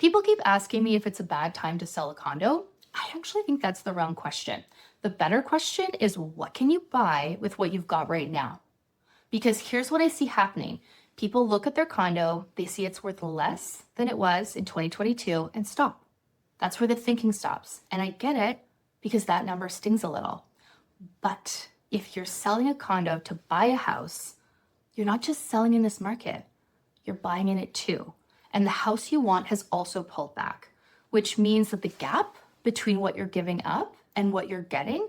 People keep asking me if it's a bad time to sell a condo. I actually think that's the wrong question. The better question is, what can you buy with what you've got right now? Because here's what I see happening. People look at their condo, they see it's worth less than it was in 2022 and stop. That's where the thinking stops. And I get it because that number stings a little. But if you're selling a condo to buy a house, you're not just selling in this market, you're buying in it too. And the house you want has also pulled back, which means that the gap between what you're giving up and what you're getting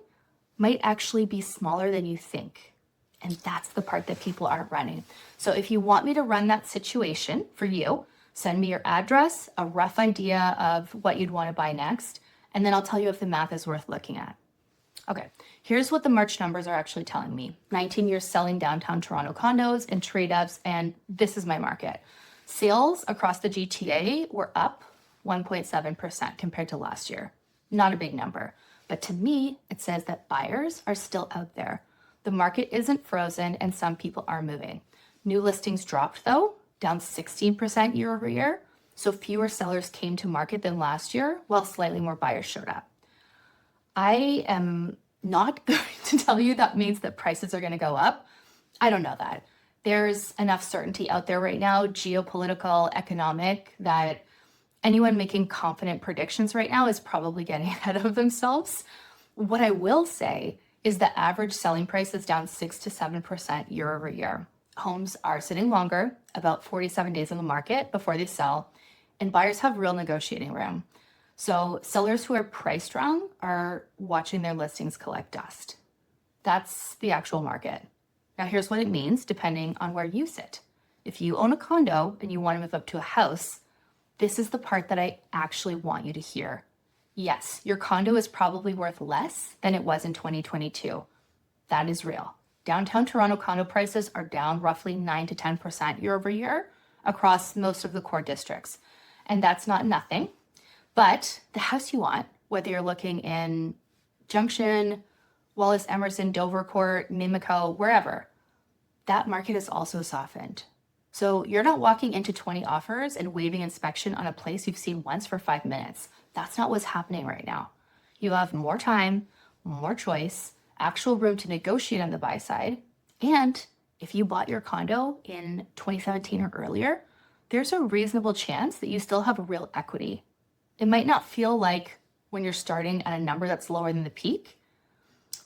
might actually be smaller than you think. And that's the part that people aren't running. So if you want me to run that situation for you, send me your address, a rough idea of what you'd want to buy next, and then I'll tell you if the math is worth looking at. Okay, here's what the March numbers are actually telling me. 19 years selling downtown Toronto condos and trade-ups, and this is my market. Sales across the GTA were up 1.7% compared to last year. Not a big number, but to me, it says that buyers are still out there. The market isn't frozen and some people are moving. New listings dropped though, down 16% year over year. So fewer sellers came to market than last year, while slightly more buyers showed up. I am not going to tell you that means that prices are going to go up. I don't know that. There's enough certainty out there right now, geopolitical, economic, that anyone making confident predictions right now is probably getting ahead of themselves. What I will say is the average selling price is down 6 to 7% year over year. Homes are sitting longer, about 47 days on the market before they sell, and buyers have real negotiating room. So sellers who are priced wrong are watching their listings collect dust. That's the actual market. Now here's what it means depending on where you sit. If you own a condo and you want to move up to a house, this is the part that I actually want you to hear. Yes, your condo is probably worth less than it was in 2022. That is real. Downtown Toronto condo prices are down roughly 9 to 10% year over year across most of the core districts. And that's not nothing. But the house you want, whether you're looking in Junction, Wallace Emerson, Dovercourt, Mimico, wherever, that market is also softened. So you're not walking into 20 offers and waiving inspection on a place you've seen once for 5 minutes. That's not what's happening right now. You have more time, more choice, actual room to negotiate on the buy side. And if you bought your condo in 2017 or earlier, there's a reasonable chance that you still have real equity. It might not feel like when you're starting at a number that's lower than the peak,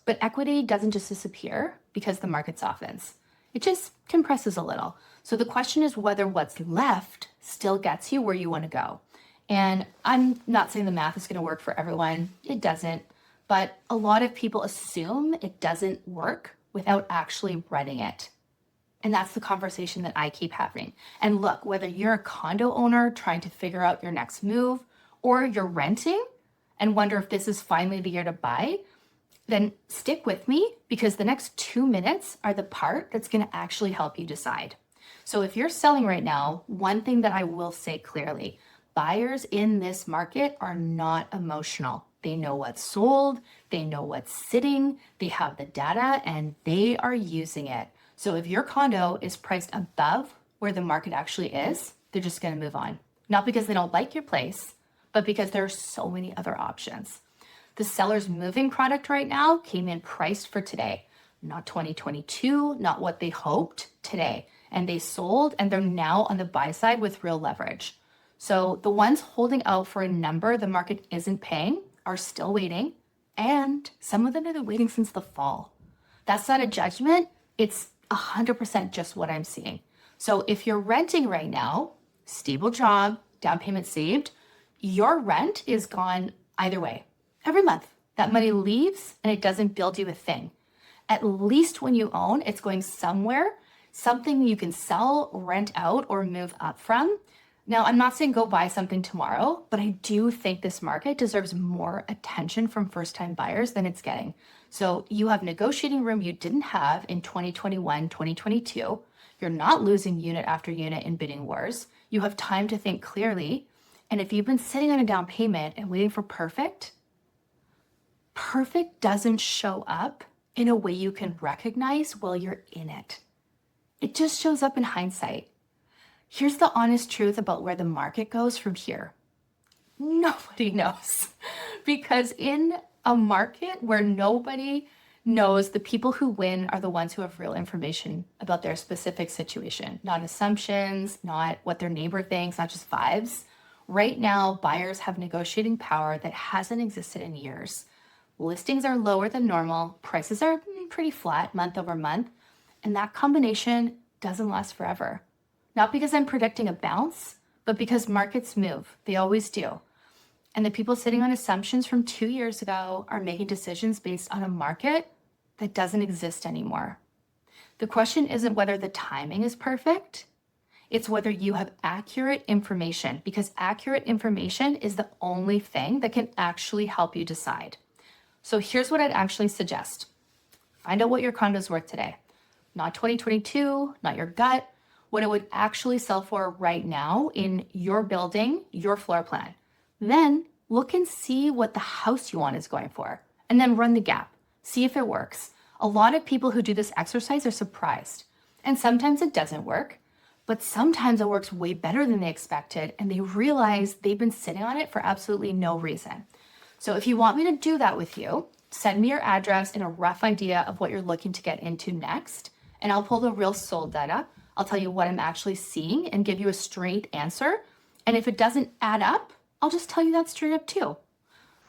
but equity doesn't just disappear because the market softens. It just compresses a little. So the question is whether what's left still gets you where you want to go. And I'm not saying the math is going to work for everyone. It doesn't. But a lot of people assume it doesn't work without actually running it. And that's the conversation that I keep having. And look, whether you're a condo owner trying to figure out your next move, or you're renting and wonder if this is finally the year to buy, then stick with me because the next 2 minutes are the part that's going to actually help you decide. So if you're selling right now, one thing that I will say clearly, buyers in this market are not emotional. They know what's sold, they know what's sitting, they have the data, and they are using it. So if your condo is priced above where the market actually is, they're just going to move on. Not because they don't like your place, but because there are so many other options. The seller's moving product right now came in priced for today, not 2022, not what they hoped, today. And they sold and they're now on the buy side with real leverage. So the ones holding out for a number the market isn't paying are still waiting, and some of them have been waiting since the fall. That's not a judgment, it's 100% just what I'm seeing. So if you're renting right now, stable job, down payment saved, your rent is gone either way. Every month, that money leaves and it doesn't build you a thing. At least when you own, it's going somewhere, something you can sell, rent out, or move up from. Now, I'm not saying go buy something tomorrow, but I do think this market deserves more attention from first-time buyers than it's getting. So you have negotiating room you didn't have in 2021, 2022. You're not losing unit after unit in bidding wars. You have time to think clearly. And if you've been sitting on a down payment and waiting for perfect doesn't show up in a way you can recognize while you're in it. It just shows up in hindsight. Here's the honest truth about where the market goes from here. Nobody knows. Because in a market where nobody knows, the people who win are the ones who have real information about their specific situation, not assumptions, not what their neighbor thinks, not just vibes. Right now, buyers have negotiating power that hasn't existed in years. Listings are lower than normal, prices are pretty flat month over month, and that combination doesn't last forever. Not because I'm predicting a bounce, but because markets move. They always do. And the people sitting on assumptions from 2 years ago are making decisions based on a market that doesn't exist anymore. The question isn't whether the timing is perfect. It's whether you have accurate information, because accurate information is the only thing that can actually help you decide. So here's what I'd actually suggest. Find out what your condo's worth today. Not 2022, not your gut, what it would actually sell for right now in your building, your floor plan. Then look and see what the house you want is going for, and then run the gap. See if it works. A lot of people who do this exercise are surprised. And sometimes it doesn't work, but sometimes it works way better than they expected, and they realize they've been sitting on it for absolutely no reason. So if you want me to do that with you, send me your address and a rough idea of what you're looking to get into next, and I'll pull the real sold data. I'll tell you what I'm actually seeing and give you a straight answer. And if it doesn't add up, I'll just tell you that straight up too.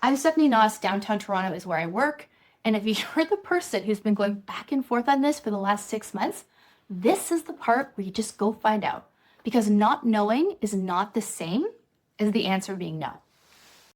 I'm Stephanie Noss, downtown Toronto is where I work. And if you're the person who's been going back and forth on this for the last 6 months, this is the part where you just go find out. Because not knowing is not the same as the answer being no.